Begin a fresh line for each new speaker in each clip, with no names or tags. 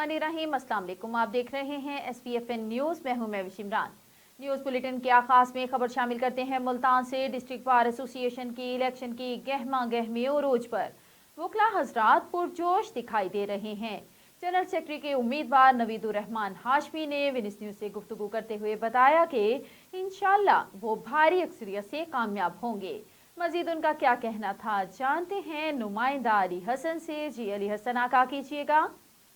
बिस्मिल्लाहिर्रहमानिर्रहीम। अस्सलाम वालेकुम। आप देख रहे हैं SPFN न्यूज़। मैं हूं महविश इमरान। न्यूज़ बुलेटिन के आगाज में खबर शामिल करते हैं। मुल्तान से डिस्ट्रिक्ट बार एसोसिएशन की इलेक्शन की गहमा गहमी उरूज पर वकला हजरात पुरजोश दिखाई दे रहे हैं। जनरल सेक्रेटरी के उम्मीदवार नवीदुर रहमान हाशमी ने विनिस न्यूज़ से गुफ्तगू करते हुए बताया कि इंशाअल्लाह वो भारी अक्सरियत से कामयाब होंगे। मजीद उनका क्या कहना था जानते हैं नुमाइंदा अली हसन से। जी अली हसन, आका कीजिएगा।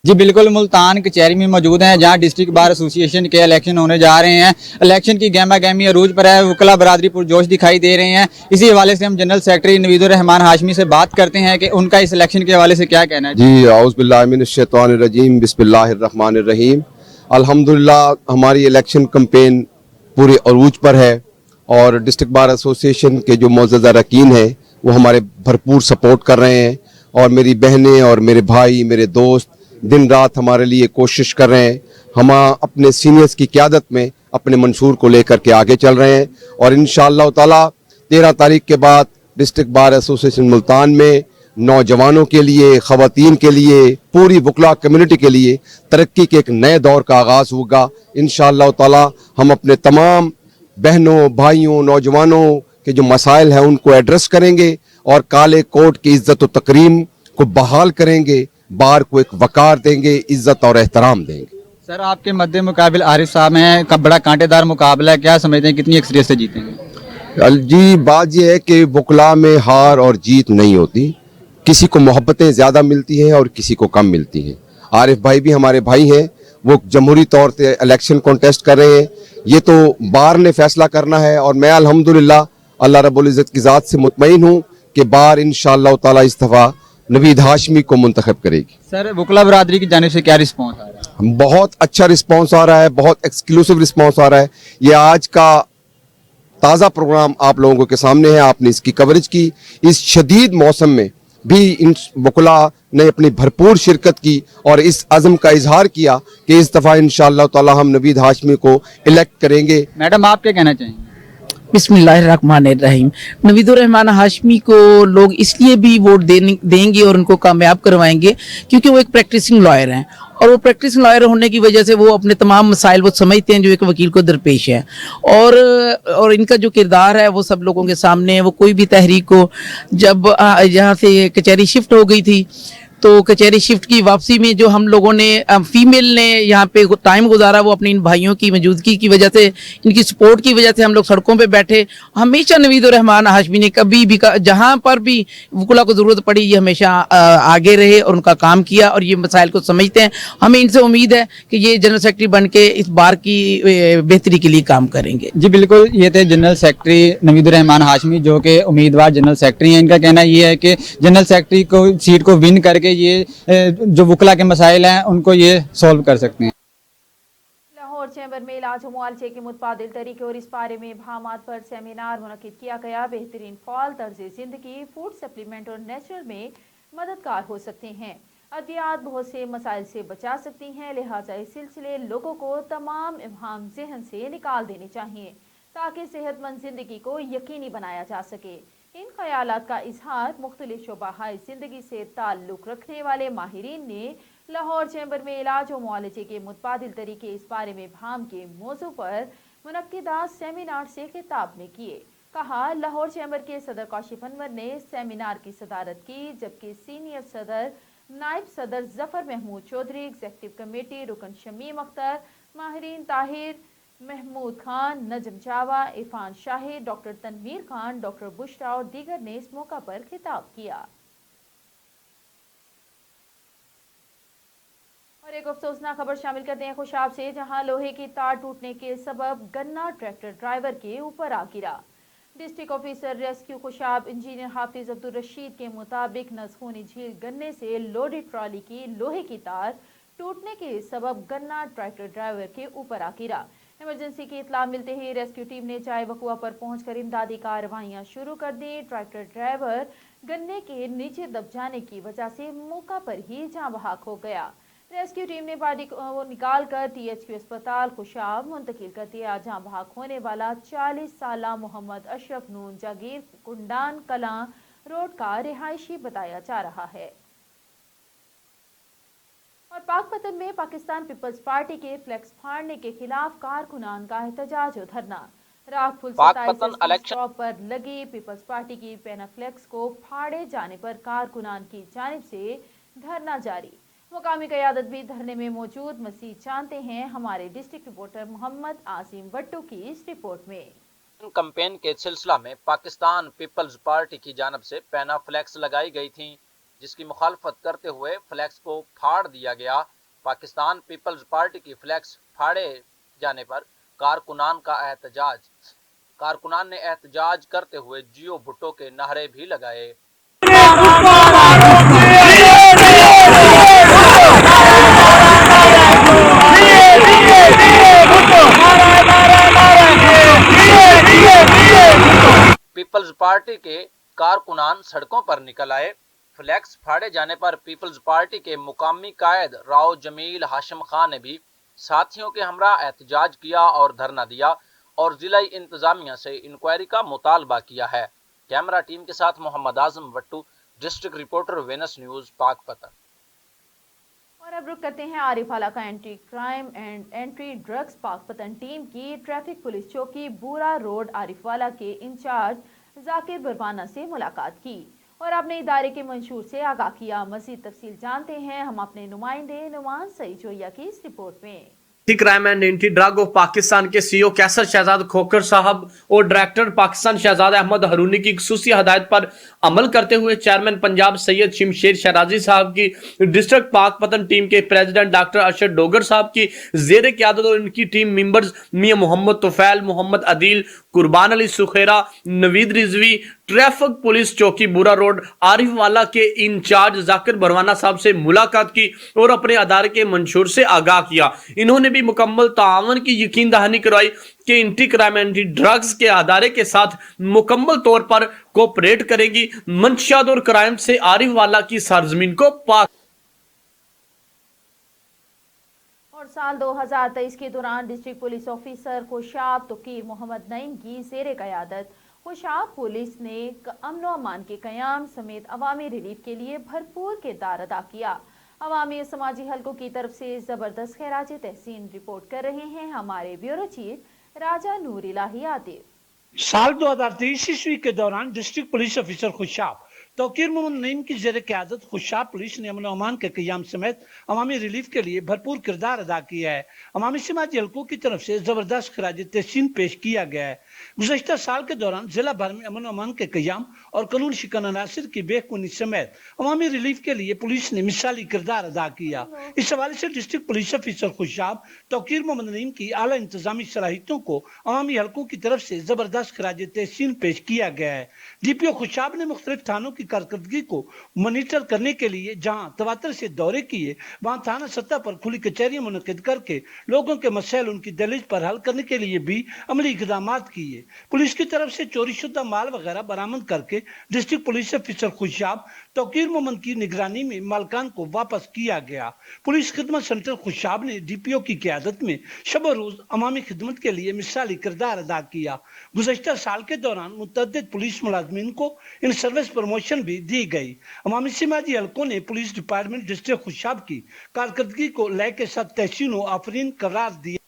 जी बिल्कुल, मुल्तान कचहरी में मौजूद हैं जहां डिस्ट्रिक्ट बार एसोसिएशन के इलेक्शन होने जा रहे हैं। इलेक्शन की गहमा गहमी अरूज पर है, वकला बरादरी पुरजोश दिखाई दे रहे हैं। इसी हवाले से हम जनरल सेक्रेटरी नवीदुर रहमान हाशमी से बात करते हैं कि उनका इस इलेक्शन के हवाले से क्या कहना है।
जी औज़ु बिल्लाहि मिनश शैतानिर रजीम, बिस्मिल्लाहिर्रहमानिर रहीम। अल्हम्दुलिल्लाह हमारी इलेक्शन कैंपेन पूरे अरूज पर है और डिस्ट्रिक्ट बार एसोसिएशन के जो मोअज़्ज़ज़ अरकान हैं वो हमारे भरपूर सपोर्ट कर रहे हैं और मेरी बहनें और मेरे भाई, मेरे दोस्त दिन रात हमारे लिए कोशिश कर रहे हैं। हम अपने सीनियर्स की क़यादत में अपने मंशूर को लेकर के आगे चल रहे हैं और इंशाअल्लाह ताला 13 तारीख के बाद डिस्ट्रिक्ट बार एसोसिएशन मुल्तान में नौजवानों के लिए, ख़वातीन के लिए, पूरी वकला कम्युनिटी के लिए तरक्की के एक नए दौर का आगाज़ होगा। इंशाअल्लाह ताला हम अपने तमाम बहनों, भाइयों, नौजवानों के जो मसाइल हैं उनको एड्रेस करेंगे और काले कोट की इज़्ज़त व तकरीम को बहाल करेंगे, बार को एक वकार देंगे, इज़्ज़त और एहतराम देंगे।
सर, आपके मद्दे मुकाबिल आरिफ साहब हैं, कब बड़ा कांटेदार मुकाबला है, क्या समझते हैं कितनी अक्सरियत से जीतेंगे?
जी बात यह है कि वकला में हार और जीत नहीं होती, किसी को मोहब्बतें ज़्यादा मिलती हैं और किसी को कम मिलती हैं। आरिफ भाई भी हमारे भाई हैं, वो जमहूरी तौर पे इलेक्शन कॉन्टेस्ट कर रहे हैं। ये तो बार ने फैसला करना है और मैं अल्हम्दुलिल्लाह अल्लाह रब्बुल इज़्ज़त की ज़ात से मुतमईन हूँ कि बार इंशाअल्लाह ताला इस दफ़ा नवीद हाशमी को मुंतखब करेगी।
सर, वकला बरादरी की जानिब से क्या रिस्पॉन्स आ रहा है?
बहुत अच्छा रिस्पॉन्स आ रहा है, बहुत एक्सक्लूसिव रिस्पॉन्स आ रहा है। ये आज का ताज़ा प्रोग्राम आप लोगों के सामने है, आपने इसकी कवरेज की। इस शदीद मौसम में भी इन वकला ने अपनी भरपूर शिरकत की और इस अज़म का इजहार किया कि इस दफ़ा इंशाअल्लाह ताला हम नवीद हाशमी को इलेक्ट करेंगे।
मैडम, आप क्या कहना चाहेंगे?
बिस्मिल्लाहिर्रहमानिर्रहीम। नवीदुर रहमान हाशमी को लोग इसलिए भी वोट देंगे और उनको कामयाब करवाएंगे क्योंकि वो एक प्रैक्टिसिंग लॉयर हैं और वो प्रैक्टिसिंग लॉयर होने की वजह से वो अपने तमाम मसाइल वो समझते हैं जो एक वकील को दरपेश है और इनका जो किरदार है वो सब लोगों के सामने है। वो कोई भी तहरीक को जब यहाँ से कचहरी शिफ्ट हो गई थी तो कचहरी शिफ्ट की वापसी में जो हम लोगों ने फीमेल ने यहाँ पे टाइम गुजारा वो अपनी इन भाइयों की मौजूदगी की वजह से, इनकी सपोर्ट की वजह से हम लोग सड़कों पे बैठे। हमेशा नवीदुर रहमान हाशमी ने कभी भी जहाँ पर भी वकला को ज़रूरत पड़ी ये हमेशा आगे रहे और उनका काम किया और ये मसाइल को समझते हैं। हमें इनसे उम्मीद है कि ये जनरल सेक्रेटरी बन के इस बार की बेहतरी के लिए काम करेंगे।
जी बिल्कुल, ये थे जनरल सेक्रेटरी नवीदुर रहमान हाशमी जो कि उम्मीदवार जनरल सेक्रेटरी हैं। इनका कहना ये है कि जनरल सेक्रेटरी को सीट को विन करके ये जो वकला के मसाइल हैं उनको ये सॉल्व कर सकते हैं।
लाहौर चैम्बर में इलाज व मुआलजे के मुतबादिल तरीके और इस बारे में भामात पर सेमिनार मुनक्किद किया गया। बेहतरीन फ़ाल तर्ज ज़िंदगी, फूड सप्लीमेंट और नेचुरल में मददगार हो सकते हैं। अद्वियात बहुत से मसाइल से बचा सकती हैं, लिहाजा इस सिलसिले लोगों को तमाम इब्हाम ज़हन से निकाल देने चाहिए ताकि सेहतमंद ज़िंदगी को यकीनी बनाया जा सके। इन ख्यालात का इजहार मुख्तलिफ शोबाहाए ज़िंदगी से ताल्लुक़ रखने वाले माहिरीन ने लाहौर चैम्बर में इलाज व मुआलजे के मुतबादिल तरीके इस बारे में भाम के मौजू पर मुनक्किदा सेमिनार से खिताब में किए। कहा, लाहौर चैम्बर के सदर कौशिफ अनवर ने सेमिनार की सदारत की जबकि सीनियर सदर नायब सदर जफर महमूद चौधरी, एग्जीक्यूटिव कमेटी रुकन शमीम अख्तर, माहिरीन ताहिर, महमूद खान, नजम जावा, इरफान शाहिद, डॉक्टर तनवीर खान, डॉक्टर बुशरा और दीगर ने इस मौका पर खिताब किया। और एक अफसोसनाक खबर शामिल करते हैं खुशाब से, जहां लोहे की तार टूटने के सबब गन्ना ट्रैक्टर ड्राइवर के ऊपर आ गिरा। District officer rescue Khushab engineer Hafiz Abdul Rashid के मुताबिक नसखूनी झील गन्ने से लोडेड ट्रॉली की लोहे की तार टूटने के सबब गन्ना ट्रैक्टर ड्राइवर के ऊपर आ गिरा। इमरजेंसी की इतला मिलते ही रेस्क्यू टीम ने जाए वकुआ पर पहुंचकर इमदादी कार्रवाइयां शुरू कर दी। ट्रैक्टर ड्राइवर गन्ने के नीचे दब जाने की वजह से मौका पर ही जाँ बहक हो गया। रेस्क्यू टीम ने बॉडी को निकाल कर THQ अस्पताल खुशाब मुंतकिल कर दिया, जहां बहक होने वाला 40 साला मोहम्मद अशरफ नून जागीर कुंडान कलां रोड का रिहायशी बताया जा रहा है। और पाकपतन में पाकिस्तान पीपल्स पार्टी के फ्लेक्स फाड़ने के खिलाफ कारकुनान का एहतजाज और धरना। रागपुर
पाकपतन
27
इलेक्शन
स्टॉप पर लगी पीपल्स पार्टी की पेनाफ्लेक्स को फाड़े जाने पर कारकुनान की जानिब से धरना जारी। मुकामी क़यादत भी धरने में मौजूद। मज़ीद जानते हैं हमारे डिस्ट्रिक्ट रिपोर्टर मोहम्मद आसिम वट्टू की इस रिपोर्ट में।
कैंपेन के सिलसिला में पाकिस्तान पीपल्स पार्टी की जानब से पैना फ्लैक्स लगाई गई थी, जिसकी मुखालफत करते हुए फ्लैक्स को फाड़ दिया गया। पाकिस्तान पीपल्स पार्टी की फ्लैक्स फाड़े जाने पर कारकुनान का एहतजाज। कारकुनान ने एहतजाज करते हुए जियो भुट्टो के नारे भी लगाए। पीपल्स पार्टी के कारकुनान सड़कों पर निकल आए। फ्लैक्स फाड़े जाने पर पीपल्स पार्टी के मुकामी कायद राव जमील हाशिम खान ने भी साथियों के हमरा एहतजाज किया और धरना दिया और जिला इंतजामिया से इंक्वायरी का मुतालबा किया है। कैमरा टीम के साथ मोहम्मद आजम वट्टू, डिस्ट्रिक्ट रिपोर्टर वेनस न्यूज पाकपतन।
और अब रुक करते हैं आरिफ वाला का anti crime and anti drugs Pakpattan team की ट्रैफिक पुलिस चौकी बूरा रोड आरिफ वाला के इंचार्ज जाकिर बरवाना से मुलाकात की और अपने इदारे के मंशूर से आगाह किया। मज़ीद तफसील जानते हैं हम अपने नुमाइंदे नुमान सईजोया की इस रिपोर्ट में।
Crime and anti drug of Pakistan के सीईओ कैसर शहजाद खोखर साहब और डायरेक्टर पाकिस्तान शहजाद अहमद हरूनी की खुसूसी हदायत पर अमल करते हुए चेयरमैन पंजाब सैयद शमशेर शराजी साहब की डिस्ट्रिक्ट पाकपतन टीम के प्रेसिडेंट डॉक्टर अरशद डोगर साहब की जेर क़यादत और इनकी टीम मेंबर्स मियां मोहम्मद तुफैल, मोहम्मद अदील, कुर्बान अली सुखेरा, नवीद रिजवी, ट्रैफिक पुलिस चौकी बुरा रोड आरिफ वाला के इंचार्ज जाकिर बरवाना साहब से मुलाकात की और अपने अदारे के मंशूर से आगाह किया। इन्होंने भी मुकम्मल ताआवन की यकीन दहानी करवाई कि एंटी क्राइम एंटी ड्रग्स के अदारे के साथ मुकम्मल तौर पर कोऑपरेट करेगी। मंशियात और क्राइम से आरिफ वाला की सरजमीन को पाक।
और साल 2023 के दौरान district police officer Khushab Tauqeer Muhammad Naeem की जेर क़यादत खुशाब पुलिस ने अमन व अमान के क़याम समेत अवामी रिलीफ के लिए भरपूर किरदार अदा किया। अवामी समाजी हलकों की तरफ से ज़बरदस्त खैराज तहसीन रिपोर्ट कर रहे हैं हमारे ब्यूरो चीफ राजा नूर इलाही आतिफ।
साल 2023 ईस्वी के दौरान district police officer Khushab Tauqeer Muhammad Naeem की जेर क़यादत खुशाब पुलिस ने अमन व अमान के क़याम समेत अवामी रिलीफ के लिए भरपूर किरदार अदा किया है। अवामी समाजी हलकों की तरफ से ज़बरदस्त खराज तहसीन पेश किया गया है। गुज़श्ता साल के दौरान जिला भर में अमन व अमान के क़याम और कानून शिकन अनासर की बेखुनी समेत अवामी रिलीफ के लिए पुलिस ने मिसाली किरदार अदा किया। इस हवाले से district police officer Khushab Tauqeer Muhammad Naeem की आला इंतजामी सलाहियतों को अवामी हलकों की तरफ से ज़बरदस्त खराज तहसीन पेश किया गया है। डीपीओ खुशाब ने मुख्तलिफ थानों की कारकर्दगी को मॉनिटर करने के लिए जहां तवातर से दौरे किए, वहां थाना सतह पर खुली कचहरियां मुनक़िद करके लोगों के मसैल उनकी दलील पर हल करने के लिए भी अमली इक़दामात किए। पुलिस की तरफ से चोरी शुदा माल वगैरह बरामद करके district police officer Khushab Tauqeer Mohammad की निगरानी में मालकान को वापस किया गया। पुलिस खिदमत सेंटर खुशाब ने डीपीओ की क़यादत में शब रोज अवामी खिदमत के लिए मिसाली किरदार अदा किया। गुज़श्ता साल के दौरान मुतअद्दिद पुलिस मुलाज़मीन को इन सर्विस प्रमोशन भी दी गई। अवामी समाजी हलकों ने पुलिस डिपार्टमेंट डिस्ट्रिक्ट खुशाब की कारकर्दगी को लेकर सद तहसीन व आफरीन करार दिया।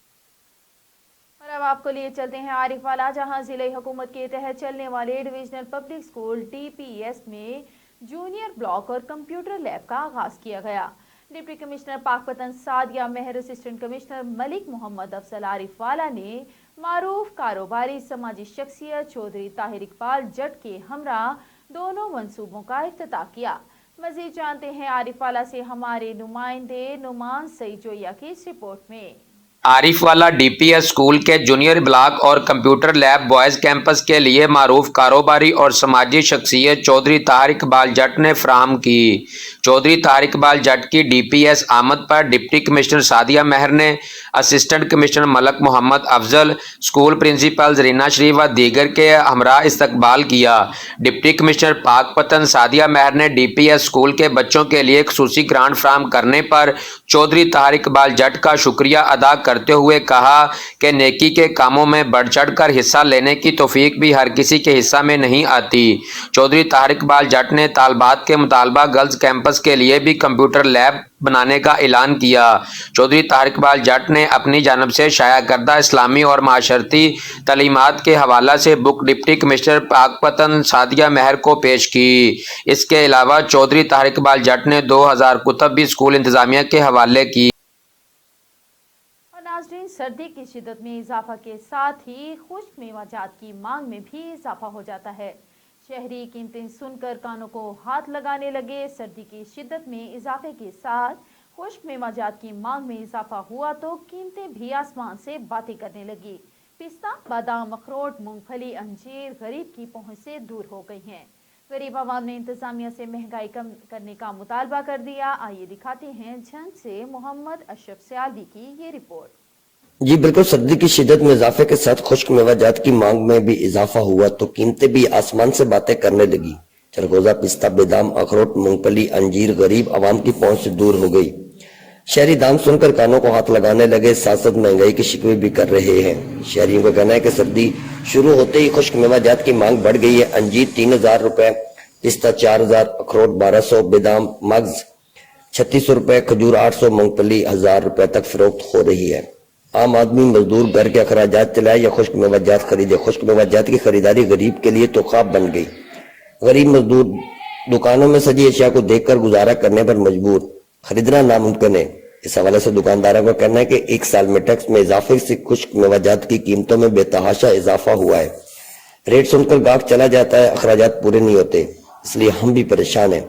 और अब आपको लिए चलते हैं आरिफ वाला, जहां जिले हुकूमत के तहत चलने वाले डिविजनल पब्लिक स्कूल DPS में जूनियर ब्लॉक और कंप्यूटर लैब का आगाज किया गया। डिप्टी कमिश्नर पाकपतन सादिया मेहर, असिस्टेंट कमिश्नर मलिक मोहम्मद अफजल आरिफ वाला ने मारूफ कारोबारी समाजी शख्सियत चौधरी ताहिर इकबाल जट के हमरा दोनों मंसूबों का इफ्तिताह किया। मजीद जानते हैं आरिफ वाला से हमारे नुमाइंदे नुमान सईजोया की इस रिपोर्ट में।
आरिफ वाला DPS स्कूल के जूनियर ब्लॉक और कंप्यूटर लैब बॉयज़ कैंपस के लिए मारूफ कारोबारी और समाजी शख्सियत चौधरी ताहिर इकबाल जट ने फराहम की। चौधरी ताहिर इकबाल जट की DPS आमद पर डिप्टी कमिश्नर सादिया मेहर ने assistant commissioner Malik Mohammad Afzal, school principal Zarina Sharif व दीगर के हमरा इस्तकबाल किया। डिप्टी कमिश्नर पाकपतन सादिया मेहर ने DPS स्कूल के बच्चों के लिए खसूसी ग्रांट फराहम करने पर चौधरी ताहिर इकबाल जट का शुक्रिया अदा کرتے ہوئے کہا کہ نیکی کے کاموں میں بڑھ چڑھ کر حصہ لینے کی توفیق بھی ہر کسی کے حصہ میں نہیں آتی۔ چودھری طاہر اقبال جٹ نے طالبات کے مطالبہ گرلز کیمپس کے لیے بھی کمپیوٹر لیب بنانے کا اعلان کیا۔ چودھری طاہر اقبال جٹ نے اپنی جانب سے شائع کردہ اسلامی اور معاشرتی تعلیمات کے حوالہ سے بک ڈپٹی کمشنر پاکپتن سعدیہ مہر کو پیش کی۔ اس کے علاوہ چودھری طاہر اقبال جٹ نے 2000 کتب بھی اسکول انتظامیہ کے حوالے کی۔
اور ناظرین، سردی کی شدت میں اضافہ کے ساتھ ہی خشک میوہ جات کی مانگ میں بھی اضافہ ہو جاتا ہے۔ شہری قیمتیں سن کر کانوں کو ہاتھ لگانے لگے۔ سردی کی شدت میں اضافے کے ساتھ خشک میوہ جات کی مانگ میں اضافہ ہوا تو قیمتیں بھی آسمان سے باتیں کرنے لگی۔ پستہ، بادام، اخروٹ، مونگ پھلی، انجیر غریب کی پہنچ سے دور ہو گئی ہیں۔ غریب عوام نے انتظامیہ سے مہنگائی کم کرنے کا مطالبہ کر دیا۔ آئیے دکھاتے ہیں جھنگ سے محمد اشرف سیالوی کی یہ رپورٹ۔
جی بالکل، سردی کی شدت میں اضافے کے ساتھ خشک میوہ جات کی مانگ میں بھی اضافہ ہوا تو قیمتیں بھی آسمان سے باتیں کرنے لگی۔ چرگوزہ، پستہ، بادام، اخروٹ، مونگ پھلی، انجیر غریب عوام کی پہنچ سے دور ہو گئی۔ شہری دام سن کر کانوں کو ہاتھ لگانے لگے، ساتھ ساتھ مہنگائی کی شکوے بھی کر رہے ہیں۔ شہریوں کا کہنا ہے کہ سردی شروع ہوتے ہی خشک میوہ جات کی مانگ بڑھ گئی ہے۔ انجیر 3000 روپے، پستہ 4000، اخروٹ 1200، بادام مغز 3600 روپے، کھجور 800، مونگ پھلی 1000 روپے تک فروخت ہو رہی ہے۔ عام آدمی مزدور گھر کے اخراجات چلائے یا خشک میوہ جات خریدے، خشک میوہ جات کی خریداری غریب کے لیے تو خواب بن گئی۔ غریب مزدور دکانوں میں سجی اشیاء کو دیکھ کر گزارا کرنے پر مجبور، خریدنا ناممکن ہے۔ اس حوالے سے دکانداروں کا کہنا ہے کہ ایک سال میں ٹیکس میں اضافے سے خشک میوہ جات کی قیمتوں میں بے تحاشا اضافہ ہوا ہے۔ ریٹ سن کر گاہک چلا جاتا ہے، اخراجات پورے نہیں ہوتے، اس لیے ہم بھی پریشان ہیں۔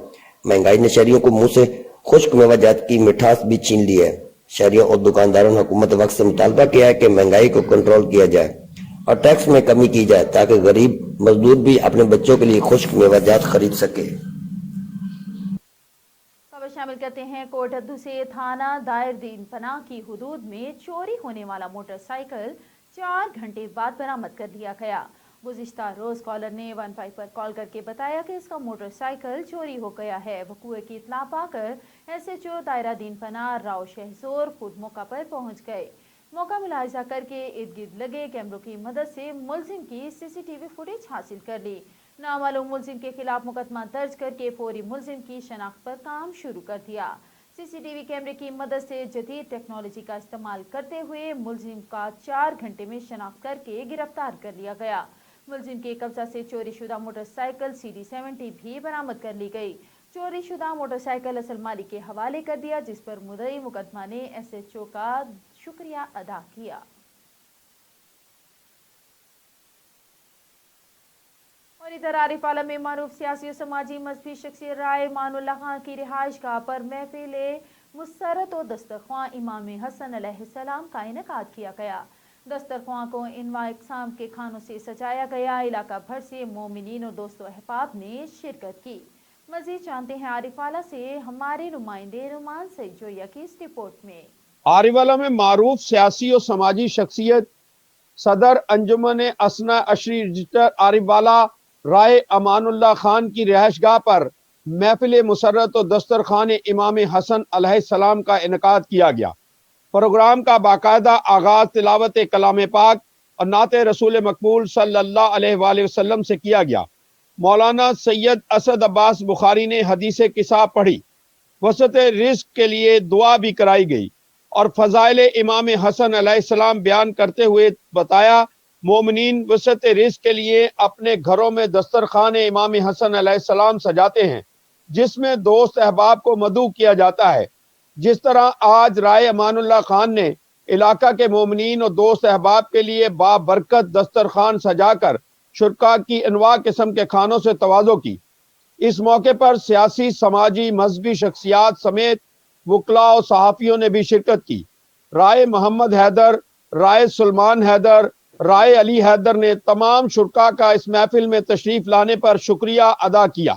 مہنگائی نے شہریوں کو منہ سے خشک میوہ جات کی مٹھاس بھی چھین لی ہے۔ شہریوں اور دکانداروں نے حکومت وقت سے مطالبہ کیا ہے کہ مہنگائی کو کنٹرول کیا جائے اور ٹیکس میں کمی کی جائے تاکہ غریب مزدور بھی اپنے بچوں کے لیے خشک میوہ جات خرید سکے۔
خبر شامل کرتے ہیں کوٹ ادو سے۔ تھانہ دائر دین پناہ کی حدود میں چوری ہونے والا موٹر سائیکل 4 گھنٹے بعد برآمد کر لیا گیا۔ گزشتہ روز کالر نے 15 پر کال کر کے بتایا کہ اس کا موٹر سائیکل چوری ہو گیا ہے۔ وقوع کی اطلاع پا کر SHO دائرہ دین پناہ راؤ شہزور خود موقع پر پہنچ گئے۔ موقع ملاحظہ کر کے ارد گرد لگے کیمروں کی مدد سے ملزم کی CCTV فوٹیج حاصل کر لی۔ نامعلوم ملزم کے خلاف مقدمہ درج کر کے فوری ملزم کی شناخت پر کام شروع کر دیا۔ CCTV کیمرے کی مدد سے جدید ٹیکنالوجی کا استعمال کرتے ہوئے ملزم کا 4 گھنٹے میں شناخت کر کے گرفتار کر لیا گیا۔ ملزم کے قبضہ سے چوری شدہ موٹر سائیکل CD70 بھی برآمد کر لی گئی۔ چوری شدہ موٹر سائیکل اصل مالک کے حوالے کر دیا، جس پر مدعی مقدمہ نے SHO کا شکریہ ادا کیا۔ اور ادھر عارف عالم میں معروف سیاسی و سماجی مذہبی شخصیت رائے امان اللہ خان کی رہائش گاہ پر محفل مسرت و دسترخواں امام حسن علیہ السلام کا انعقاد کیا گیا۔ دسترخواں کو انواع اقسام کے کھانوں سے سجایا گیا۔ علاقہ بھر سے مومنین اور دوست و احباب نے شرکت کی۔ مزید جانتے ہیں عارف والا سے ہمارے نمائندے نعمان سعید جویا کی اس رپورٹ میں۔
عارف والا میں معروف سیاسی و سماجی شخصیت صدر انجمن اسنا عشری رجسٹر عارف والا رائے امان اللہ خان کی رہائش گاہ پر محفل مسرت و دسترخوان امام حسن علیہ السلام کا انعقاد کیا گیا۔ پروگرام کا باقاعدہ آغاز تلاوت کلام پاک اور نعت رسول مقبول صلی اللہ علیہ وآلہ وسلم سے کیا گیا۔ مولانا سید اسد عباس بخاری نے حدیث قصہ پڑھی، وسط رزق کے لیے دعا بھی کرائی گئی اور فضائل امام حسن علیہ السلام بیان کرتے ہوئے بتایا مومنین وسط رزق کے لیے اپنے گھروں میں دسترخوان امام حسن علیہ السلام سجاتے ہیں، جس میں دوست احباب کو مدعو کیا جاتا ہے۔ جس طرح آج رائے امان اللہ خان نے علاقہ کے مومنین اور دوست احباب کے لیے بابرکت دسترخوان سجا کر شرکاء کی انواع قسم کے کھانوں سے تواضع کی۔ اس موقع پر سیاسی، سماجی، مذہبی شخصیات سمیت وکلاء و صحافیوں نے بھی شرکت کی۔ رائے محمد حیدر، رائے سلمان حیدر، رائے علی حیدر نے تمام شرکاء کا اس محفل میں تشریف لانے پر شکریہ ادا کیا۔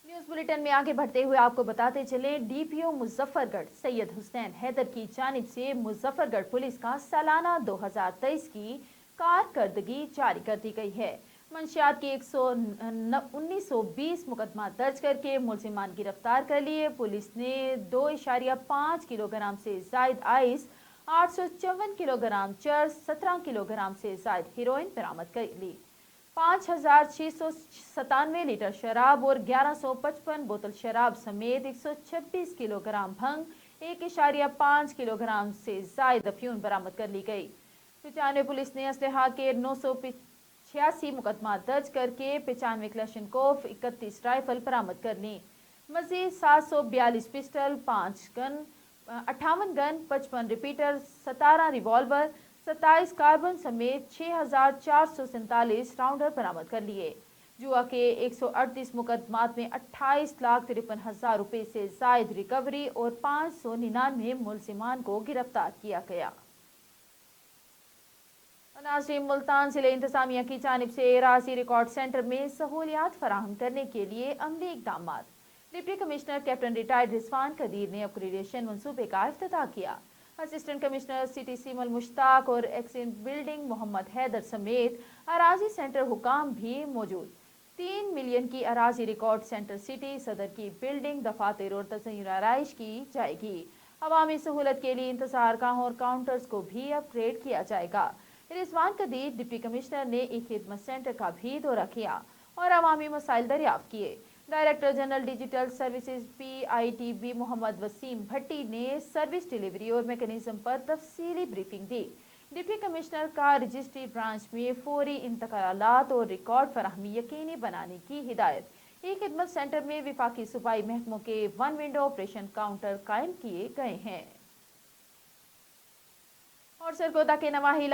نیوز بلیٹن میں آگے بڑھتے ہوئے آپ کو بتاتے چلیں، DPO مظفر گڑھ سید حسین حیدر کی جانب سے مظفر گڑھ پولیس کا سالانہ 2023 کی کارکردگی جاری کر دی گئی ہے۔ منشیات کی 1920 مقدمہ درج کر کے ملزمان گرفتار کر لیے۔ پولیس نے 2.5 کلو گرام سے زائد آئس 854 किलोग्राम चर्स, 17 किलोग्राम से ज्यादा हेरोइन बरामद कर ली। 5,697 लीटर शराब और 1155 बोतल शराब समेत 126 किलोग्राम भंग, 1.5 किलोग्राम से ज्यादा अफीम बरामद कर ली गई। 95 पुलिस ने असलहा के 986 मुकदमा दर्ज करके 95 क्लैशनकोफ, 31 राइफल बरामद कर ली। मजीद 742 pistol, 5 gun, 58 gun, 55 repeater, 17 revolver, 27 carbon समेत 6,447 राउंडर बरामद कर लिए। जुआ के 138 मुकदमात में 28,53,000 रुपए से जायद रिकवरी और 599 मुलजिमान को गिरफ्तार किया गया। नाज़रीन, मुल्तान जिले इंतजामिया की जानिब से राजी रिकॉर्ड सेंटर में सहूलियात फराहम करने के लिए अमली इकदाम। Deputy commissioner captain retired Rizwan Qadeer ने अपग्रेडेशन मंसूबे का इफ्तिताह किया। Assistant commissioner city Seemal Mushtaq और एक्सिन बिल्डिंग मोहम्मद हैदर समेत अराजी सेंटर हुकाम भी मौजूद। 3 मिलियन की अराजी रिकॉर्ड सेंटर सिटी सदर की बिल्डिंग दफातर और तज़य्युन आराइश की जाएगी। अवामी सहूलत के लिए इंतजार गाहों और काउंटर्स को भी अपग्रेड किया जाएगा। रिजवान कदीर डिप्टी कमिश्नर ने एक खिदमत सेंटर का भी दौरा किया और अवामी मसाइल दरियाफ्त किए। Director general digital services PITB Mohammad Waseem Bhatti ने सर्विस डिलीवरी और मैकेनिज्म पर तफसीली ब्रीफिंग दी। डिप्टी कमिश्नर का रजिस्ट्री ब्रांच में फौरी इंतकालात और रिकॉर्ड फराहमी यकीनी बनाने की हिदायत। एक खिदमत सेंटर में विफाकी सूबाई महकमों के 1 विंडो ऑपरेशन काउंटर कायम किए गए हैं। और सरगोदा के नवाही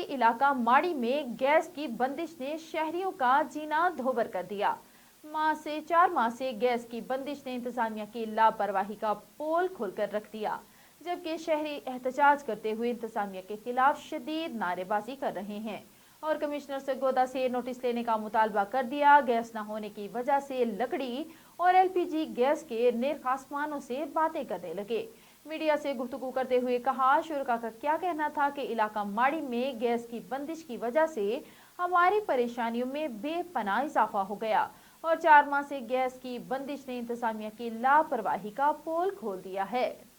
इलाका माड़ी में गैस की बंदिश ने शहरियों का जीना धोबर कर दिया। 4 माह से गैस की बंदिश ने इंतजामिया की लापरवाही का पोल खोलकर रख दिया, जबकि शहरी एहतजाज करते हुए इंतजामिया के खिलाफ शदीद नारेबाजी कर रहे हैं और कमिश्नर सरगोदा से नोटिस लेने का मुतालबा कर दिया। गैस न होने की वजह से लकड़ी और LPG गैस के निर्ख आसमानों से बातें करने लगे। मीडिया से गुफ्तगू करते हुए कहा, शुरका का क्या कहना था कि इलाका माड़ी में गैस की बंदिश की वजह से हमारी परेशानियों में बेपनाह इजाफा हो गया और 4 माह से गैस की बंदिश ने इंतजामिया की लापरवाही का पोल खोल दिया है।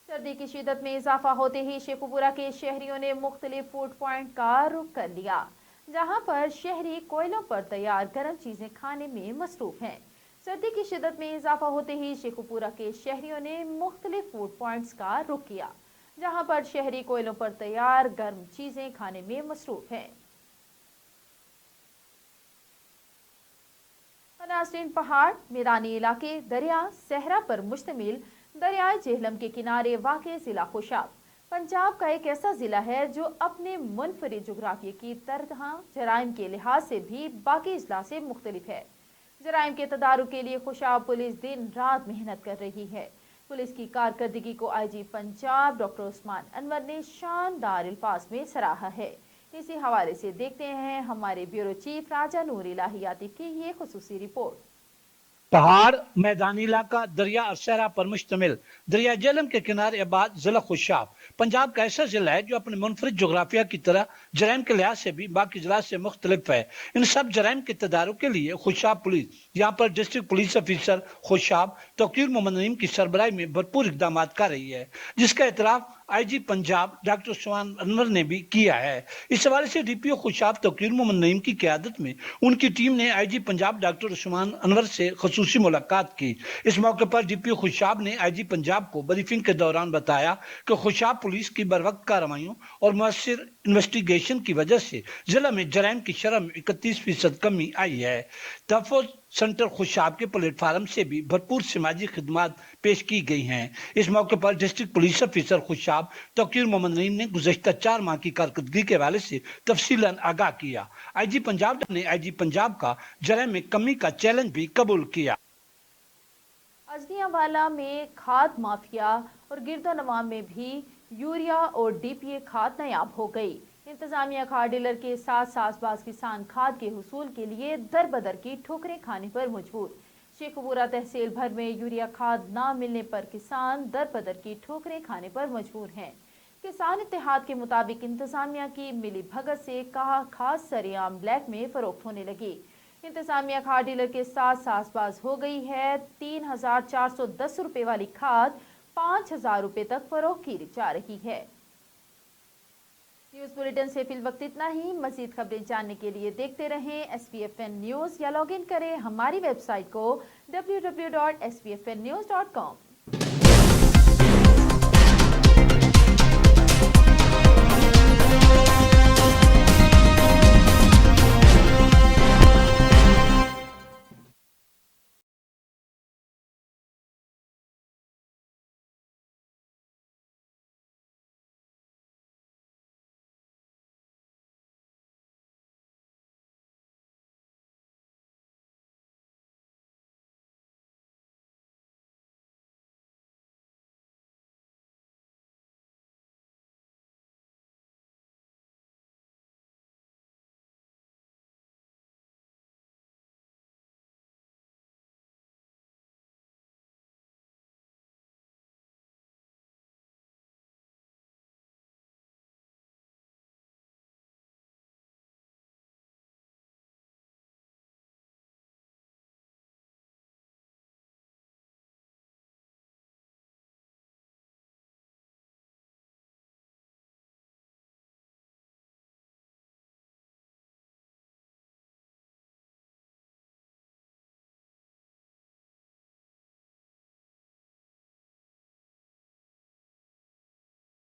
सर्दी की शिद्दत में इजाफा होते ही शेखुपुरा के शहरियों ने मुख्तलिफ फूड पॉइंट का रुख कर लिया, जहां पर शहरी कोयलों पर तैयार गर्म चीजें खाने में मसरूफ हैं। सर्दी की शिद्दत में इजाफा होते ही शेखुपुरा के शहरियों ने मुख्तलिफ फूड पॉइंट्स का रुख किया, जहां पर शहरी कोयलों पर तैयार गर्म चीजें खाने में मसरूफ हैं। नाज़रीन, पहाड़, मैदानी इलाके, दरिया, सहरा पर मुश्तमिल दरियाए जेहलम के किनारे वाक़े जिला खुशाब पंजाब का एक ऐसा जिला है जो अपने मुनफरिद जोग्राफिया की तरह जराइम के लिहाज से भी बाकी अजला से मुख्तलिफ है। जराइम के तदारुक के लिए खुशाब पुलिस दिन रात मेहनत कर रही है। पुलिस की कारकर्दगी को IG पंजाब डॉक्टर उस्मान अनवर ने शानदार अल्फाज में सराहा है। इसी हवाले से देखते हैं हमारे ब्यूरो चीफ राजा नूर इलाही आतिफ की ये खुसूसी रिपोर्ट।
पहाड़, मैदानी इलाका, दरिया और सहरा पर मुश्तमिल दरिया जेहलम के किनारे आबाद जिला खुशाब पंजाब का ऐसा जिला है जो अपने मुनफरिद जोग्राफिया की तरह जराइम के लिहाज से भी बाकी जिला से मुख्तलिफ है। इन सब जराइम के तदारुक के लिए खुशाब पुलिस यहाँ पर district police officer Khushab Tauqeer Mohammad Naeem की सरबराही में भरपूर इकदाम कर रही है, जिसका एतराफ IG पंजाब डॉक्टर उस्मान अनवर ने भी किया है। इस हवाले से DPO खुशाब तौकीर मोहम्मद नईम की क़यादत में उनकी टीम ने IG पंजाब डॉक्टर उस्मान अनवर से खसूसी मुलाकात की। इस मौके पर DPO खुशाब ने IG पंजाब को ब्रीफिंग के दौरान बताया कि खुशाब पुलिस की बरवक्त कार्रवाइयों और मुअस्सिर इन्वेस्टिगेशन की वजह से जिला में जराइम की शरह में 31% कमी आई है। तहफ़्फ़ुज़ सेंटर खुशाब के प्लेटफार्म से भी भरपूर समाजी खिदमात पेश की गई हैं। इस मौके पर district police officer Khushab Tauqeer Mohammad Naeem ने गुज़श्ता 4 माह की कारकर्दगी के हवाले से तफसीलन आगाह किया। IG पंजाब ने IG पंजाब का जराइम में कमी का चैलेंज भी कबूल किया।
अजनियावाला में खाद माफिया और गिरदोनवा में भी यूरिया और DPA खाद नायाब हो गई। इंतजामिया खाद डीलर के साथ सासबाज किसान खाद के हुसूल के लिए दर बदर की ठोकरें खाने पर मजबूर। शेखुपुरा तहसील भर में यूरिया खाद ना मिलने पर किसान दर बदर की ठोकरें खाने पर मजबूर हैं। किसान इत्तेहाद के मुताबिक इंतजामिया की मिली भगत से कहा खाद सरेआम ब्लैक में फरोख्त होने लगी। इंतजामिया खाद डीलर के साथ सासबाज हो गई है। 3,410 रुपए वाली खाद 5,000 रुपए तक फरोख्त की जा रही है। न्यूज बुलेटिन से फिल वक्त इतना ही। मजीद खबरें जानने के लिए देखते रहें SBFN न्यूज या लॉग इन करें हमारी वेबसाइट को www.sbfnnews.com।